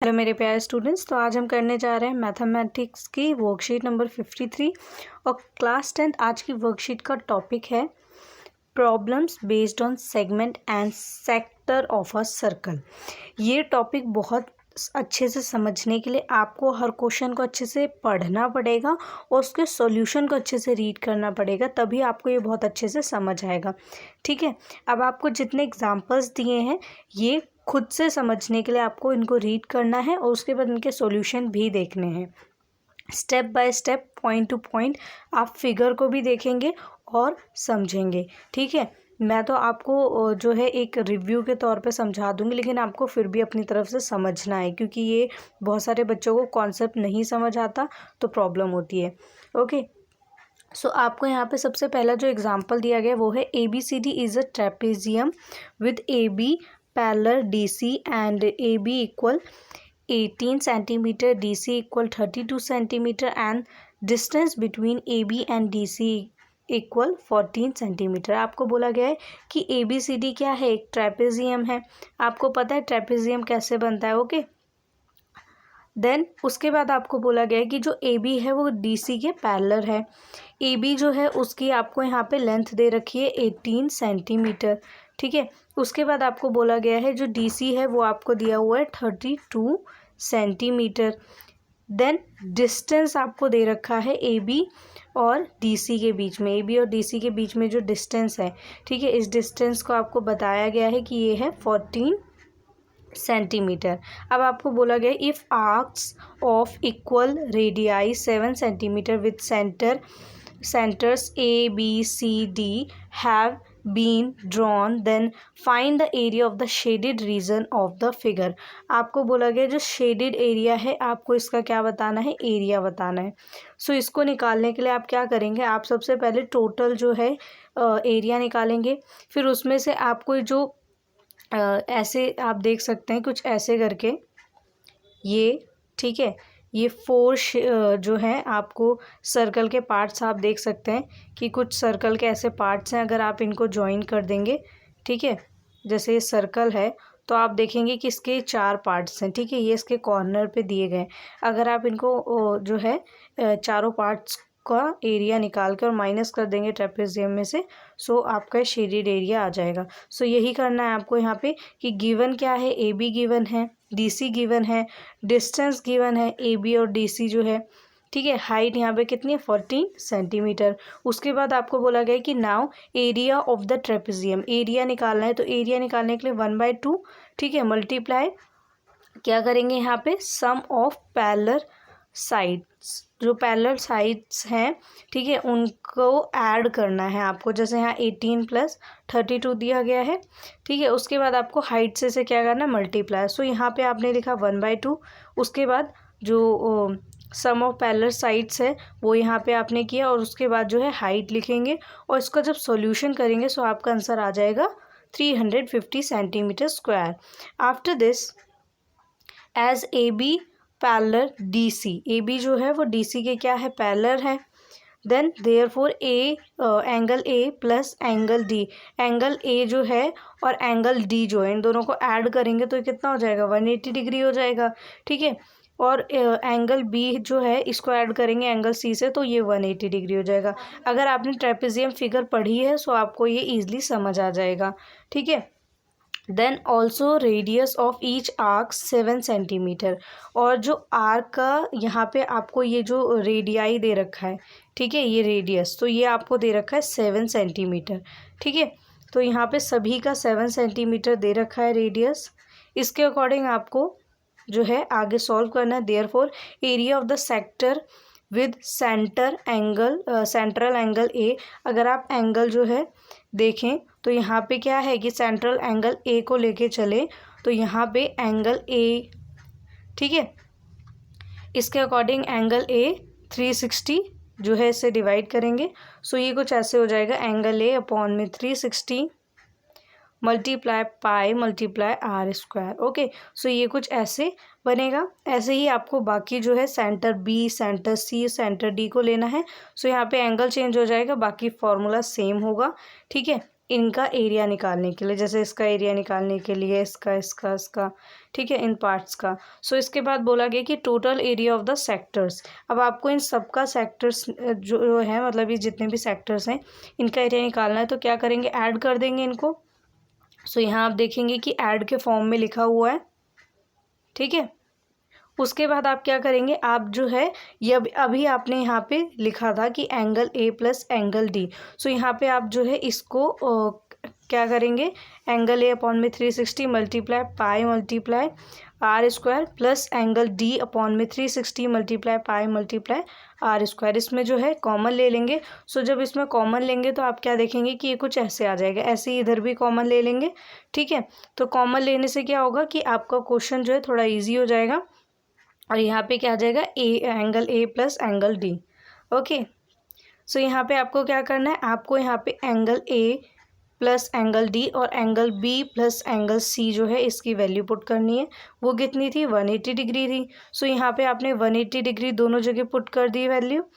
Hello मेरे प्यारे students, तो आज हम करने जा रहे हैं मैथमेटिक्स की वर्कशीट नंबर 53 और क्लास 10। आज की वर्कशीट का टॉपिक है problems based on segment and sector of a circle. ये टॉपिक बहुत अच्छे से समझने के लिए आपको हर क्वेश्चन को अच्छे से पढ़ना पड़ेगा और उसके सॉल्यूशन को अच्छे से रीड करना पड़ेगा, तभी आपको ये बहुत अच्छे से समझ आएगा। ठीक है, अब आपको जितने एग्जांपल्स दिए हैं ये खुद से समझने के लिए आपको इनको रीड करना है और उसके बाद इनके सॉल्यूशन भी देखने हैं। Step by step, point two point आप फिगर को भी देखेंगे और समझेंगे। ठीक है, मैं तो आपको जो है एक रिव्यू के तौर पे समझा दूंगी, लेकिन आपको फिर भी अपनी तरफ से समझना है, क्योंकि ये बहुत सारे बच्चों को कॉन्सेप्ट नहीं समझ आता तो प्रॉब्लम होती है। ओके, सो आपको यहाँ पे सबसे पहला जो एग्जाम्पल दिया गया वो है ABCD is a trapezium with AB parallel DC and AB equal 18 centimeter, DC equal 32 centimeter and distance between AB and DC equal 14 centimetre. आपको बोला गया है कि ABCD क्या है, एक ट्रेपेजियम है। आपको पता है ट्रेपेजियम कैसे बनता है। ओके, देन उसके बाद आपको बोला गया है कि जो AB है वो DC के पैरेलल है। AB जो है उसकी आपको यहाँ पे लेंथ दे रखी है 18 सेंटीमीटर। ठीक है, उसके बाद आपको बोला गया है जो DC है वो आपको दिया हुआ है 32 सेंटीमीटर। देन डिस्टेंस आपको दे रखा है AB और DC के बीच में, AB और DC के बीच में जो डिस्टेंस है, ठीक है, इस डिस्टेंस को आपको बताया गया है कि ये है 14 सेंटीमीटर। अब आपको बोला गया if arcs of equal radii 7 centimetre with centres ABCD have been drawn then find the area of the shaded region of the figure. आपको बोला गया जो शेडेड एरिया है आपको इसका क्या बताना है, एरिया बताना है। सो इसको निकालने के लिए आप क्या करेंगे, आप सबसे पहले टोटल जो है एरिया निकालेंगे, फिर उसमें से आपको जो ऐसे आप देख सकते हैं कुछ ऐसे करके ये, ठीक है, ये 4 जो हैं आपको सर्कल के पार्ट्स आप देख सकते हैं कि कुछ सर्कल के ऐसे पार्ट्स हैं। अगर आप इनको ज्वाइन कर देंगे, ठीक है, जैसे ये सर्कल है तो आप देखेंगे कि इसके 4 पार्ट्स हैं। ठीक है, ये इसके कॉर्नर पे दिए गए। अगर आप इनको जो है चारों पार्ट्स का एरिया निकाल कर माइनस कर देंगे ट्रेपेजियम में से, सो आपका शेडेड एरिया आ जाएगा। सो यही करना है आपको यहाँ पे कि गिवन क्या है, AB गिवन है, DC गिवन है, डिस्टेंस गिवन है AB और DC जो है, ठीक है, हाइट यहाँ पे कितनी है 14 सेंटीमीटर। उसके बाद आपको बोला गया कि now area of the trapezium, area निकालना है। तो एरिया निकालने के लिए 1/2, ठीक है, मल्टीप्लाई क्या करेंगे यहाँ पे सम ऑफ पैरेलल साइड्स, जो पैरेलल साइड्स हैं, ठीक है, उनको ऐड करना है आपको। जैसे यहाँ 18 + 32 दिया गया है, ठीक है, उसके बाद आपको हाइट से क्या करना है, मल्टीप्लाई। सो यहाँ पे आपने लिखा 1/2, उसके बाद जो सम ऑफ पैरेलल साइड्स है वो यहाँ पे आपने किया और उसके बाद जो है हाइट लिखेंगे और इसका जब सॉल्यूशन करेंगे सो आपका आंसर आ जाएगा 350 centimetre square. After this as AB parallel DC, AB जो है वो DC के क्या है, पैरेलल है। Then therefore angle A plus angle D, angle A जो है और एंगल D जो है इन दोनों को ऐड करेंगे तो कितना हो जाएगा, 180 डिग्री हो जाएगा। ठीक है, और एंगल B जो है इसको ऐड करेंगे एंगल C से तो ये 180 डिग्री हो जाएगा। अगर आपने ट्रेपेजियम फिगर पढ़ी है सो आपको ये ईजिली समझ आ जाएगा। ठीक है, then also radius of each arc 7 centimetre, और जो आर्क का यहाँ पे आपको ये जो रेडियाई दे रखा है, ठीक है, ये रेडियस, तो ये आपको दे रखा है 7 सेंटीमीटर। ठीक है, तो यहाँ पे सभी का 7 सेंटीमीटर दे रखा है रेडियस। इसके अकॉर्डिंग आपको जो है आगे सॉल्व करना है। Therefore area of the sector with central angle A, अगर आप एंगल जो है देखें तो यहाँ पे क्या है कि सेंट्रल एंगल A को लेके चले तो यहाँ पे एंगल A, ठीक है, इसके अकॉर्डिंग एंगल A 360 जो है इसे डिवाइड करेंगे। सो ये कुछ ऐसे हो जाएगा, एंगल A अपॉन में 360 multiply pi multiply R square. Okay, so ये कुछ ऐसे बनेगा। ऐसे ही आपको बाकी जो है centre B, centre C, centre D को लेना है। सो यहाँ पे एंगल चेंज हो जाएगा, बाकी फॉर्मूला सेम होगा। ठीक है, इनका एरिया निकालने के लिए, जैसे इसका एरिया निकालने के लिए इसका, ठीक है, इन पार्ट्स का। सो इसके बाद बोला गया कि total area of the sectors. अब आपको इन सब का सेक्टर्स जो है, मतलब ये जितने भी सेक्टर्स हैं इनका एरिया निकालना है, तो क्या करेंगे, ऐड कर देंगे इनको। सो यहाँ आप देखेंगे कि ऐड के फॉर्म में लिखा हुआ है, ठीक है। उसके बाद आप क्या करेंगे, आप जो है ये अभी आपने यहाँ पे लिखा था कि angle A plus angle D. So यहाँ पे आप जो है इसको क्या करेंगे, एंगल ए अपॉन में 360 multiply pi multiply r square plus angle D upon में 360 multiply pi multiply r square. इसमें जो है कॉमन ले लेंगे। सो जब इसमें कॉमन लेंगे तो आप क्या देखेंगे कि ये कुछ ऐसे आ जाएगा, ऐसे ही इधर भी कॉमन ले लेंगे, ठीक है। तो कॉमन लेने से क्या होगा कि आपका क्वेश्चन जो है थोड़ा ईजी हो जाएगा। और यहाँ पे क्या आ जाएगा, angle A plus angle D. Okay, so यहाँ पे आपको क्या करना है, आपको यहाँ पे angle A plus angle D और angle B plus angle C जो है इसकी वैल्यू पुट करनी है। वो कितनी थी, 180 डिग्री थी। सो यहाँ पे आपने 180 डिग्री दोनों जगह पुट कर दी वैल्यू,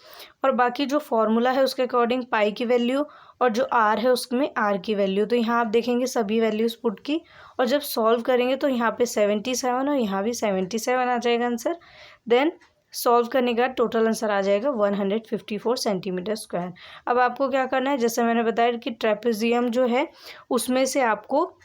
और बाकी जो फॉर्मूला है उसके अकॉर्डिंग पाई की वैल्यू और जो आर है उसमें आर की वैल्यू। तो यहाँ आप देखेंगे सभी वैल्यूज़ पुट की, और जब सॉल्व करेंगे तो यहाँ पे 77 और यहाँ भी 77 आ जाएगा आंसर। देन सॉल्व करने का टोटल आंसर आ जाएगा 154 सेंटीमीटर स्क्वायर। अब आपको क्या करना है, जैसे मैंने बताया कि ट्रेपेजियम जो है उसमें से आपको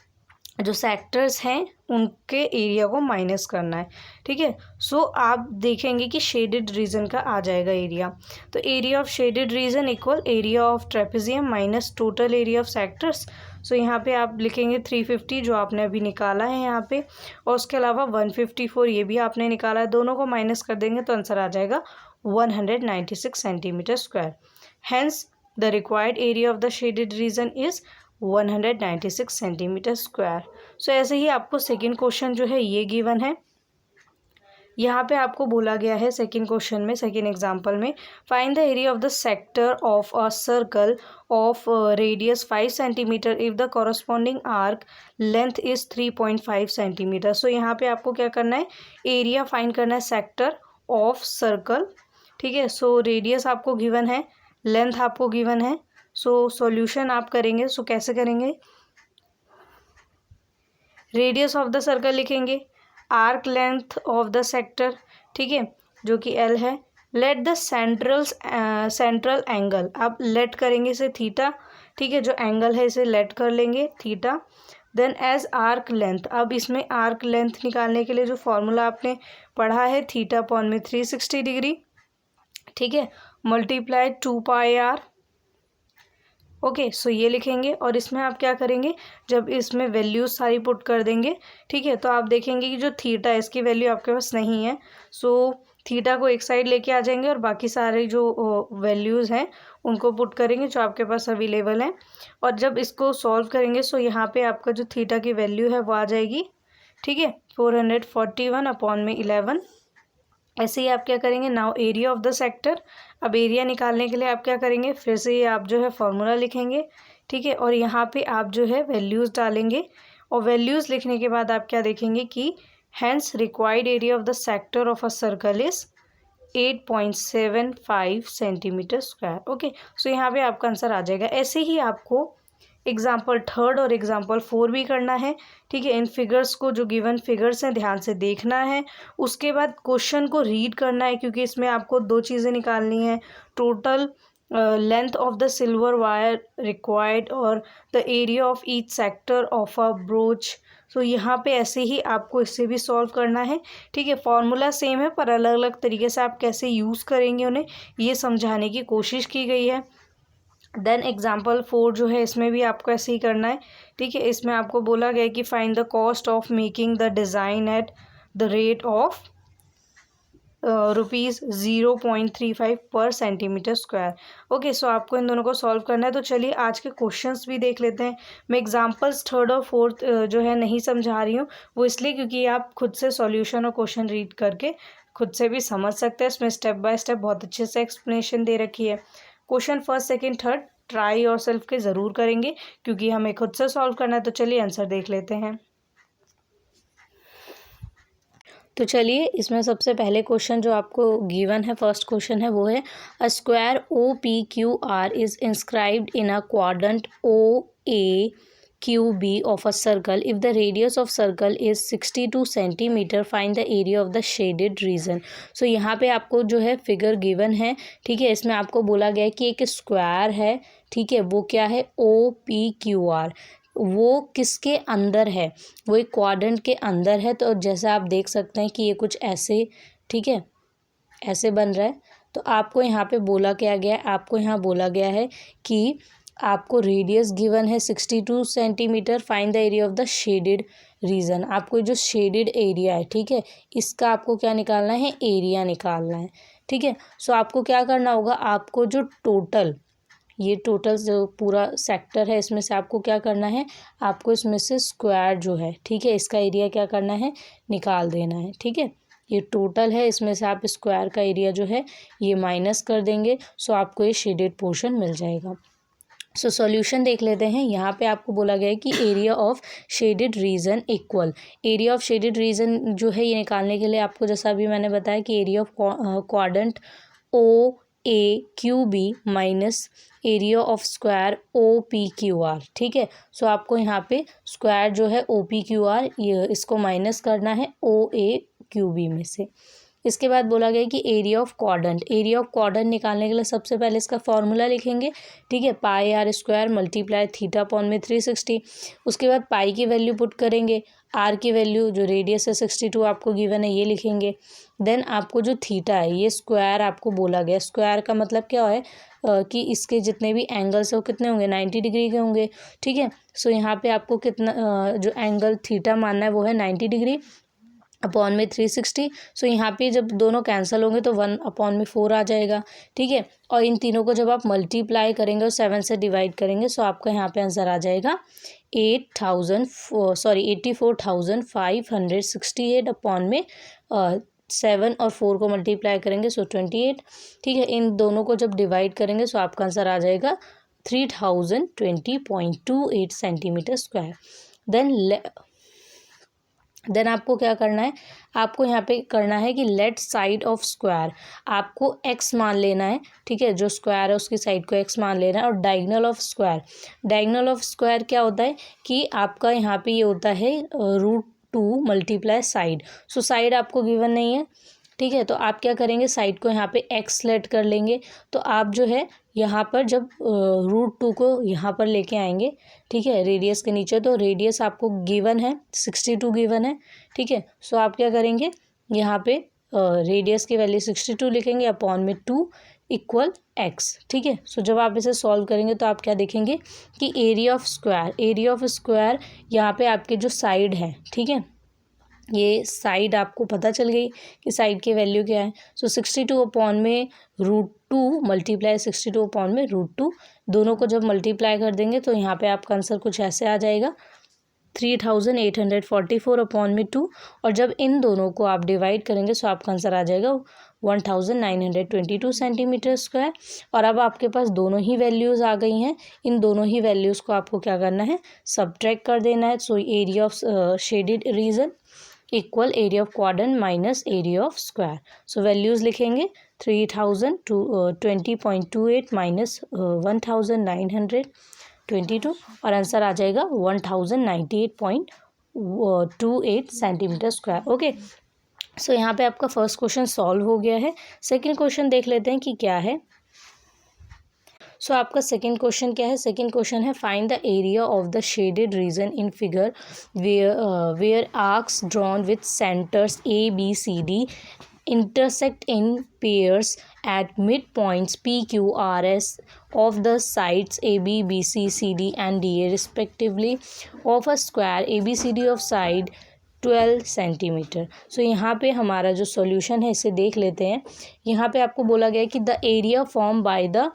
जो सेक्टर्स हैं उनके एरिया को माइनस करना है, ठीक है। सो आप देखेंगे कि शेडेड रीजन का आ जाएगा एरिया। तो area of shaded region equal area of trapezium minus total area of sectors. So यहाँ पे आप लिखेंगे 350 जो आपने अभी निकाला है यहाँ पे, और उसके अलावा 154 ये भी आपने निकाला है, दोनों को माइनस कर देंगे तो आंसर आ जाएगा 196 centimetre square. Hence the required area of the shaded region is 196 centimetre square. So ऐसे ही आपको सेकंड क्वेश्चन जो है ये गिवन है। यहाँ पे आपको बोला गया है सेकंड क्वेश्चन में, सेकंड एग्जांपल में, find the area of the sector of a circle of radius 5 centimetre if the corresponding arc length is 3.5 centimetre. So यहाँ पे आपको क्या करना है, एरिया फाइंड करना है सेक्टर ऑफ सर्कल, ठीक है। सो रेडियस आपको गिवन है, लेंथ आपको गिवन है। सो सॉल्यूशन आप करेंगे, सो कैसे करेंगे, रेडियस ऑफ द सर्कल लिखेंगे, arc length of the sector, ठीक है, जो कि एल है। लेट द सेंट्रल एंगल, आप लेट करेंगे इसे थीटा, ठीक है, जो एंगल है इसे लेट कर लेंगे theta. Then as arc length, अब इसमें आर्क लेंथ निकालने के लिए जो फॉर्मूला आपने पढ़ा है थीटा अपॉन में 360 डिग्री, ठीक है, multiply 2 pi are. Okay, so ये लिखेंगे, और इसमें आप क्या करेंगे, जब इसमें वैल्यूज सारी पुट कर देंगे, ठीक है, तो आप देखेंगे कि जो थीटा है इसकी वैल्यू आपके पास नहीं है। सो थीटा को एक साइड लेके आ जाएंगे और बाकी सारे जो वैल्यूज़ हैं उनको पुट करेंगे जो आपके पास अवेलेबल हैं। और जब इसको सॉल्व करेंगे सो यहाँ पे आपका जो थीटा की वैल्यू है वो आ जाएगी, ठीक है, 441 अपॉन में 11। ऐसे ही आप क्या करेंगे, now area of the sector. अब एरिया निकालने के लिए आप क्या करेंगे, फिर से ये आप जो है फॉर्मूला लिखेंगे, ठीक है, और यहाँ पे आप जो है वैल्यूज़ डालेंगे, और वैल्यूज़ लिखने के बाद आप क्या देखेंगे कि hence required area of the sector of a circle is 8.75 centimetre square. Okay, so यहाँ पे आपका आंसर आ जाएगा। ऐसे ही आपको एग्जाम्पल 3 और एग्जाम्पल 4 भी करना है, ठीक है। इन फिगर्स को, जो गिवन फिगर्स हैं, ध्यान से देखना है। उसके बाद क्वेश्चन को रीड करना है, क्योंकि इसमें आपको 2 चीज़ें निकालनी है, total length of the silver wire required और the area of each sector of a brooch. So यहाँ पे ऐसे ही आपको इससे भी सॉल्व करना है, ठीक है। फॉर्मूला सेम है पर अलग अलग तरीके से आप कैसे यूज़ करेंगे उन्हें, ये समझाने की कोशिश की गई है। देन एग्जाम्पल 4 जो है इसमें भी आपको ऐसे ही करना है, ठीक है। इसमें आपको बोला गया है कि find the cost of making the design at the rate of ₹0.35 पर सेंटीमीटर स्क्वायर। ओके, सो आपको इन दोनों को सॉल्व करना है। तो चलिए आज के क्वेश्चंस भी देख लेते हैं। मैं एग्जाम्पल्स 3 और 4 जो है नहीं समझा रही हूँ, वो इसलिए क्योंकि आप खुद से सॉल्यूशन और क्वेश्चन रीड करके खुद से भी समझ सकते हैं। इसमें स्टेप बाय स्टेप बहुत अच्छे से एक्सप्लेनेशन दे रखी है। क्वेश्चन 1, 2, 3 ट्राई और सेल्फ के ज़रूर करेंगे क्योंकि हमें खुद से सॉल्व करना है। तो चलिए आंसर देख लेते हैं। तो चलिए इसमें सबसे पहले क्वेश्चन जो आपको गिवन है, फर्स्ट क्वेश्चन है, वो है a square OPQR is inscribed in a quadrant A QB of a circle. If the radius of circle is 62 centimeter, find the area of the shaded region. So यहाँ पे आपको जो है figure given है, ठीक है. इसमें आपको बोला गया है कि एक स्क्वायर है, ठीक है, वो क्या है OPQR, वो किसके अंदर है, वो एक क्वाड्रेंट के अंदर है. तो जैसा आप देख सकते हैं कि ये कुछ ऐसे, ठीक है, ऐसे बन रहा है. तो आपको यहाँ पे बोला क्या गया है, आपको यहाँ बोला गया है कि आपको रेडियस गिवन है 62 centimetre, find the area of the shaded reason. आपको जो शेडेड एरिया है, ठीक है, इसका आपको क्या निकालना है, एरिया निकालना है, ठीक है. सो आपको क्या करना होगा, आपको जो टोटल, ये टोटल जो पूरा सेक्टर है इसमें से आपको क्या करना है, आपको इसमें से स्क्वायर जो है, ठीक है, इसका एरिया क्या करना है, निकाल देना है, ठीक है. ये टोटल है, इसमें से आप स्क्वायर का एरिया जो है ये माइनस कर देंगे. सो आपको ये शेडेड पोर्शन मिल जाएगा. सो सॉल्यूशन देख लेते हैं. यहाँ पे आपको बोला गया है कि area of shaded region equal, area of shaded reason जो है ये निकालने के लिए आपको, जैसा अभी मैंने बताया कि area of quadrant OAQB minus area of square OPQR, ठीक है. सो आपको यहाँ पे स्क्वायर जो है OPQR, ये इसको माइनस करना है OAQB में से. इसके बाद बोला गया कि area of quadrant, area of quadrant निकालने के लिए सबसे पहले इसका फॉर्मूला लिखेंगे, ठीक है, pi R square multiply theta upon में 360. उसके बाद पाई की वैल्यू पुट करेंगे, आर की वैल्यू जो रेडियस है 62 आपको गिवन है ये लिखेंगे. देन आपको जो थीटा है ये स्क्वायर आपको बोला गया, स्क्वायर का मतलब क्या है कि इसके जितने भी एंगल्स है वो कितने होंगे, 90 डिग्री के होंगे, ठीक है. सो यहाँ पे आपको कितना जो एंगल थीटा मानना है वो है 90 डिग्री अपॉन में 360. सो यहाँ पे जब दोनों कैंसिल होंगे तो 1 अपॉन में 4 आ जाएगा, ठीक है. और इन तीनों को जब आप मल्टीप्लाई करेंगे और 7 से डिवाइड करेंगे, सो आपका यहाँ पे आंसर आ जाएगा 84,568 अपॉन में 7 और 4 को मल्टीप्लाई करेंगे सो 28, ठीक है. इन दोनों को जब डिवाइड करेंगे सो आपका आंसर आ जाएगा 3020.28 सेंटीमीटर स्क्वायर. देन आपको क्या करना है, आपको यहाँ पे करना है कि लेट साइड ऑफ स्क्वायर, आपको x मान लेना है, ठीक है, जो स्क्वायर है उसकी साइड को x मान लेना है. और diagonal of square, diagonal of square क्या होता है कि आपका यहाँ पे ये होता है √2 मल्टीप्लाई साइड. सो साइड आपको गिवन नहीं है, ठीक है. तो आप क्या करेंगे, साइड को यहाँ पे x लेट कर लेंगे. तो आप जो है यहाँ पर जब √2 को यहाँ पर लेके आएंगे, ठीक है, रेडियस के नीचे, तो रेडियस आपको गिवन है 62 गिवन है, ठीक है. सो आप क्या करेंगे, यहाँ पे रेडियस की वैल्यू 62 लिखेंगे अपॉन में 2 इक्वल x, ठीक है. सो जब आप इसे सॉल्व करेंगे तो आप क्या देखेंगे कि area of square, area of square यहाँ पे आपके जो साइड है, ठीक है, ये साइड आपको पता चल गई कि साइड की वैल्यू क्या है. सो 62 अपॉन में √2 मल्टीप्लाई 62 अपॉन में √2, दोनों को जब मल्टीप्लाई कर देंगे तो यहाँ पे आपका आंसर कुछ ऐसे आ जाएगा 3844 अपॉन में 2. और जब इन दोनों को आप डिवाइड करेंगे सो आपका आंसर आ जाएगा 1922 सेंटीमीटर स्क्वायर. और अब आपके पास दोनों ही वैल्यूज़ आ गई हैं, इन दोनों ही वैल्यूज़ को आपको क्या करना है, सब्ट्रैक्ट कर देना है. So area of shaded region equal area of quadrant minus area of square. So values लिखेंगे 3020.28 माइनस 1922 और आंसर आ जाएगा 1098.28 सेंटीमीटर स्क्वायर. ओके, सो यहाँ पे आपका फर्स्ट क्वेश्चन सॉल्व हो गया है. सेकंड क्वेश्चन देख लेते हैं कि क्या है. सो आपका सेकंड क्वेश्चन क्या है, सेकंड क्वेश्चन है find the area of the shaded region in figure where arcs drawn with centres ABCD intersect in pairs at midpoints PQRS of the sides AB, BC, CD and DA respectively of a square ABCD of side 12 centimetre. So यहाँ पे हमारा जो solution है इसे देख लेते हैं. यहाँ पे आपको बोला गया है कि the area form by the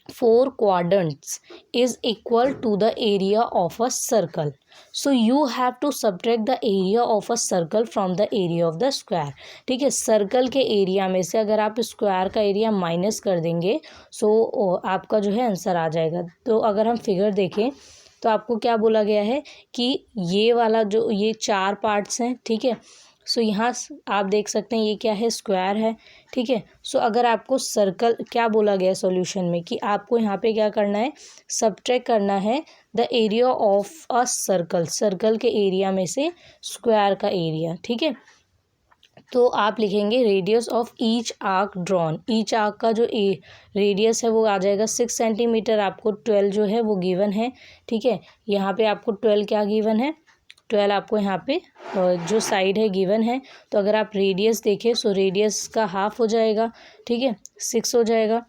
4 quadrants is equal to the area of a circle. So you have to subtract the area of a circle from the area of the square. ठीक है, सर्कल के area में से अगर आप square का area minus कर देंगे सो आपका जो है आंसर आ जाएगा. तो अगर हम फिगर देखें तो आपको क्या बोला गया है कि ये वाला जो ये 4 पार्ट्स हैं, ठीक है. सो यहाँ आप देख सकते हैं ये क्या है, स्क्वायर है, ठीक है। सो अगर आपको सर्कल क्या बोला गया है सॉल्यूशन में कि आपको यहाँ पे क्या करना है, सब्ट्रैक्ट करना है the area of a circle, circle के एरिया में से स्क्वायर का एरिया, ठीक है। तो आप लिखेंगे radius of each arc drawn, each arc का जो रेडियस है वो आ जाएगा 6 सेंटीमीटर, आपको 12 जो है वो गिवन है, ठीक है। यहाँ पे आपको 12 क्या गिवन है, 12 आपको यहाँ पे जो साइड है गिवन है। तो अगर आप रेडियस देखें सो रेडियस का हाफ हो जाएगा, ठीक है, 6 हो जाएगा।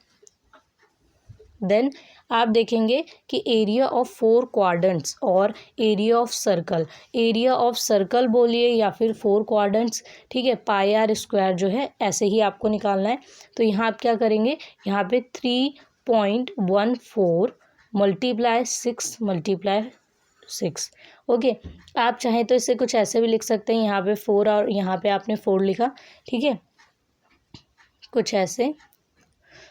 देन आप देखेंगे कि एरिया ऑफ 4 क्वाड्रेंट्स और area of circle, area of circle बोलिए या फिर 4 क्वाड्रेंट्स, ठीक है, पाई आर स्क्वायर जो है ऐसे ही आपको निकालना है। तो यहाँ आप क्या करेंगे, यहाँ पे 3.14 मल्टीप्लाई 6 मल्टीप्लाई 6, ओके। आप चाहें तो इसे कुछ ऐसे भी लिख सकते हैं, यहाँ पे 4 और यहाँ पे आपने 4 लिखा, ठीक है, कुछ ऐसे।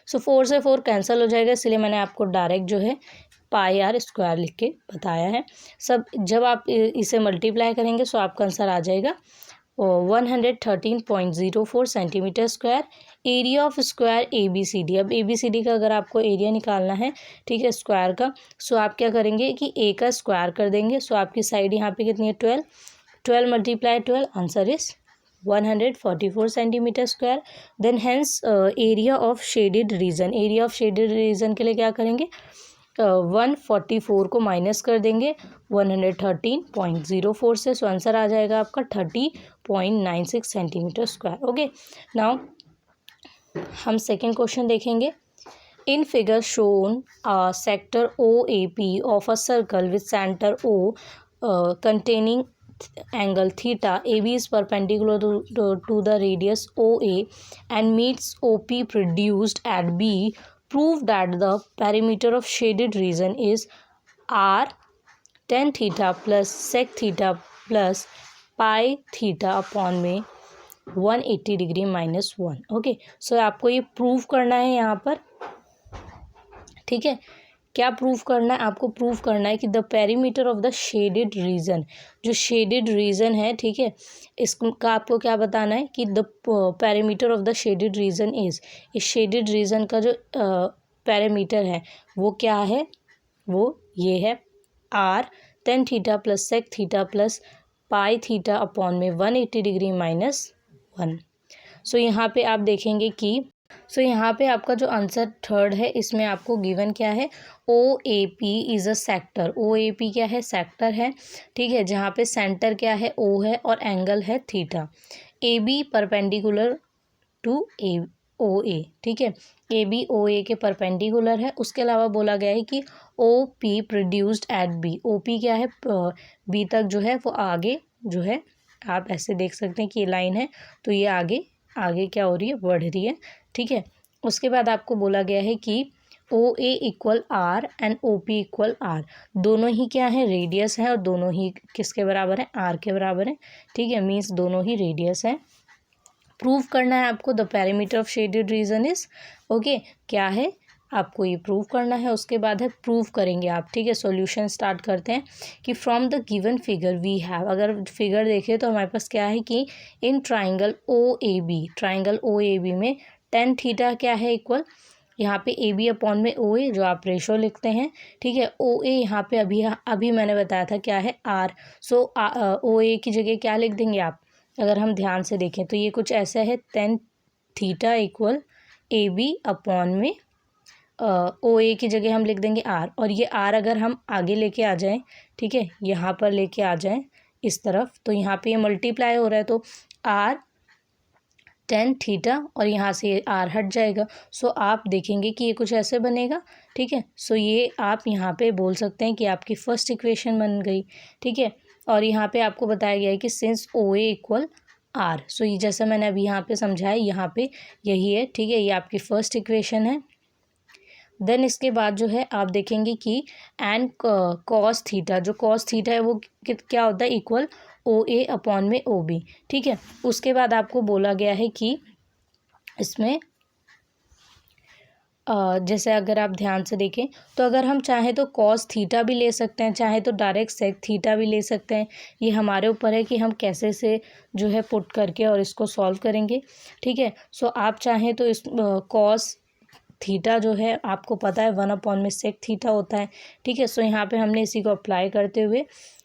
सो 4 से 4 कैंसिल हो जाएगा, इसलिए मैंने आपको डायरेक्ट जो है पाई आर स्क्वायर लिख के बताया है। सब जब आप इसे मल्टीप्लाई करेंगे सो आपका आंसर आ जाएगा 113.04 centimetre square. Area of square ABCD, अब ABCD का अगर आपको एरिया निकालना है, ठीक है, स्क्वायर का, सो आप क्या करेंगे कि A का स्क्वायर कर देंगे। सो आपकी साइड यहाँ पे कितनी है, 12, 12 multiply 12, answer is 144 centimetre square. Then hence area of shaded region, area of shaded region के लिए क्या करेंगे, 144 को माइनस कर देंगे 113.04 से, सो आंसर आ जाएगा आपका 30.96 सेंटीमीटर स्क्वायर, ओके। नाउ हम सेकेंड क्वेश्चन देखेंगे। In figure shown sector OAP of a circle with centre O containing angle theta, AB is perpendicular to the radius OA and meets OP produced at B. Prove that the perimeter of shaded region is R tan theta plus sec theta plus pi theta upon में 180 degree minus 1, okay. सो आपको ये prove करना है यहाँ पर, ठीक है। क्या प्रूफ करना है, आपको प्रूफ करना है कि the perimeter of the shaded reason, जो शेडेड रीजन है, ठीक है, इसका आपको क्या बताना है कि the perimeter of the shaded region is, इस शेडेड रीजन का जो पेरीमीटर है वो क्या है, वो ये है R tan theta plus sec theta plus pi theta upon में 180 डिग्री माइनस 1। सो यहाँ पे आप देखेंगे कि यहाँ पे आपका जो आंसर थर्ड है इसमें आपको गिवन क्या है, OAP is a sector, OAP क्या है, सेक्टर है, ठीक है, जहाँ पे सेंटर क्या है O है और एंगल है theta. AB perpendicular to OA, ठीक है, AB OA के परपेंडिकुलर है। उसके अलावा बोला गया है कि OP produced at B, OP क्या है, B तक जो है वो आगे जो है, आप ऐसे देख सकते हैं कि ये लाइन है तो ये आगे आगे क्या हो रही है, बढ़ रही है, ठीक है। उसके बाद आपको बोला गया है कि OA equal R and OP equal R, दोनों ही क्या है, रेडियस है और दोनों ही किसके बराबर है, R के बराबर है, ठीक है, मीन्स दोनों ही रेडियस है। प्रूव करना है आपको the perimeter of shaded region is, okay, क्या है आपको ये प्रूव करना है। उसके बाद है प्रूव करेंगे आप, ठीक है। सॉल्यूशन स्टार्ट करते हैं कि from the given figure we have, अगर फिगर देखें तो हमारे पास क्या है कि in triangle OAB, triangle OAB में tan थीटा क्या है इक्वल, यहाँ पे AB अपॉन में OA जो आप रेशो लिखते हैं, ठीक है। OA यहाँ पे अभी मैंने बताया था क्या है R, सो OA की जगह क्या लिख देंगे आप, अगर हम ध्यान से देखें तो ये कुछ ऐसा है, tan theta equal AB upon में OA की जगह हम लिख देंगे R, और ये R अगर हम आगे लेके आ जाएं, ठीक है, यहाँ पर लेके आ जाएं इस तरफ, तो यहाँ पे ये मल्टीप्लाई हो रहा है तो R tan थीटा और यहाँ से ये R हट जाएगा। सो आप देखेंगे कि ये कुछ ऐसे बनेगा, ठीक है। सो ये आप यहाँ पे बोल सकते हैं कि आपकी फर्स्ट इक्वेशन बन गई, ठीक है। और यहाँ पे आपको बताया गया है कि सिंस OA इक्वल R, सो ये जैसा मैंने अभी यहाँ पे समझाया यहाँ पे यही है, ठीक है, ये आपकी फर्स्ट इक्वेशन है। देन इसके बाद जो है आप देखेंगे कि एन कॉस थीटा, जो कॉस थीटा है वो क्या होता है, इक्वल OA अपॉन में OB, ठीक है। उसके बाद आपको बोला गया है कि इसमें जैसे अगर आप ध्यान से देखें तो अगर हम चाहें तो कॉस थीटा भी ले सकते हैं, चाहे तो डायरेक्ट सेक थीटा भी ले सकते हैं। ये हमारे ऊपर है कि हम कैसे से जो है पुट करके और इसको सॉल्व करेंगे। ठीक है, सो आप चाहें तो इस कॉस थीटा जो है आपको पता है 1 में सेक थीटा होता है। ठीक है, सो यहाँ पे हमने इसी को अप्लाई करते हुए,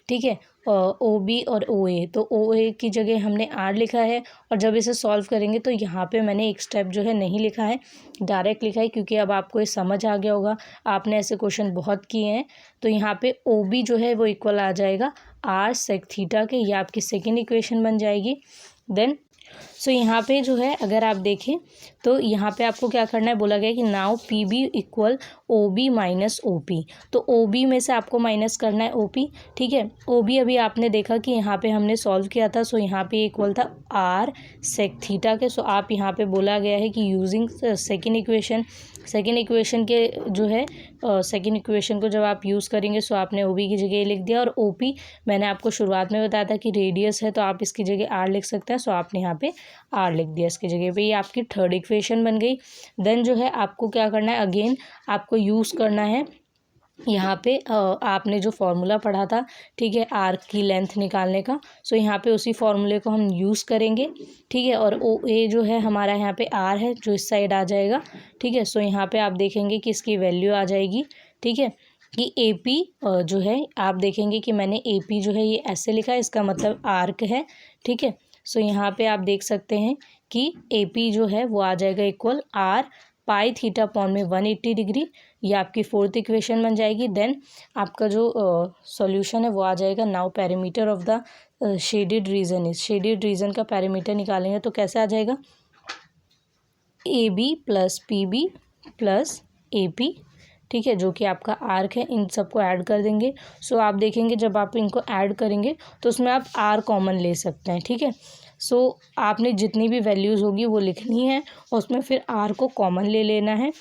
ठीक है, ओ बी और ओ ए, तो ओ ए की जगह हमने आर लिखा है और जब इसे सॉल्व करेंगे तो यहाँ पे मैंने एक स्टेप जो है नहीं लिखा है, डायरेक्ट लिखा है, क्योंकि अब आपको ये समझ आ गया होगा, आपने ऐसे क्वेश्चन बहुत किए हैं। तो यहाँ पे ओ बी जो है वो इक्वल आ जाएगा आर सेक थीटा के, ये आपकी सेकेंड इक्वेशन बन जाएगी। देन सो यहाँ पे जो है अगर आप देखें तो यहाँ पे आपको क्या करना है, बोला गया है कि now P B equal O B minus O P, तो ओ बी में से आपको माइनस करना है ओ पी। ठीक है, ओ बी अभी आपने देखा कि यहाँ पे हमने सॉल्व किया था, सो यहाँ पे इक्वल था आर सेक थीटा के। सो आप यहाँ पे बोला गया है कि यूजिंग सेकेंड इक्वेशन के जो है सेकेंड इक्वेशन को जब आप यूज़ करेंगे सो आपने ओ बी की जगह लिख दिया, और ओ पी मैंने आपको शुरुआत में बताया था कि रेडियस है तो आप इसकी जगह आर लिख सकते हैं, सो आपने यहाँ पे आर लिख दिया इसकी जगह पे। ये आपकी थर्ड इक्वेशन बन गई। देन जो है आपको क्या करना है, अगेन आपको यूज़ करना है यहाँ पे आपने जो फॉर्मूला पढ़ा था, ठीक है, आर की लेंथ निकालने का, सो यहाँ पे उसी फॉर्मूले को हम यूज़ करेंगे। ठीक है, और ओ ए जो है हमारा यहाँ पे आर है जो इस साइड आ जाएगा। ठीक है, सो यहाँ पे आप देखेंगे कि इसकी वैल्यू आ जाएगी। ठीक है, कि ए पी जो है आप देखेंगे कि मैंने ए पी जो है ये ऐसे लिखा है, इसका मतलब आर्क है। ठीक है, सो यहाँ पे आप देख सकते हैं कि ए पी जो है वो आ जाएगा equal r pi theta upon में 180 डिग्री, ये आपकी फोर्थ इक्वेशन बन जाएगी। देन आपका जो सॉल्यूशन है वो आ जाएगा। Now parameter of the shaded region is, shaded region का पैरामीटर निकालेंगे तो कैसे आ जाएगा, A B plus P B plus A P. ठीक है, जो कि आपका आर्क है, इन सबको ऐड कर देंगे। सो आप देखेंगे जब आप इनको ऐड करेंगे तो उसमें आप आर कॉमन ले सकते हैं। ठीक है, सो आपने जितनी भी वैल्यूज़ होगी वो लिखनी है और उसमें फिर आर को कॉमन ले लेना है।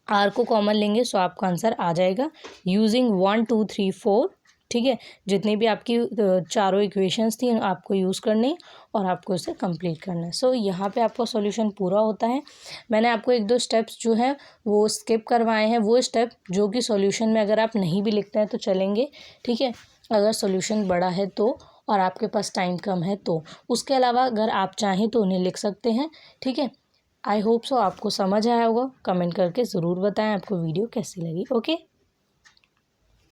आर को कॉमन लेंगे सो आपका आंसर आ जाएगा यूजिंग 1 2 3 4। ठीक है, जितनी भी आपकी चारों इक्वेशंस थी आपको यूज़ करनी और आपको इसे कंप्लीट करना है। सो यहाँ पे आपका सॉल्यूशन पूरा होता है। मैंने आपको एक दो स्टेप्स जो है वो स्किप करवाए हैं, वो स्टेप जो कि सॉल्यूशन में अगर आप नहीं भी लिखते हैं तो चलेंगे। ठीक है, अगर सॉल्यूशन बड़ा है तो और आपके पास टाइम कम है तो, उसके अलावा अगर आप चाहें तो उन्हें लिख सकते हैं। ठीक है, आई होप सो आपको समझ आया होगा। कमेंट करके ज़रूर बताएं आपको वीडियो कैसी लगी। ओके।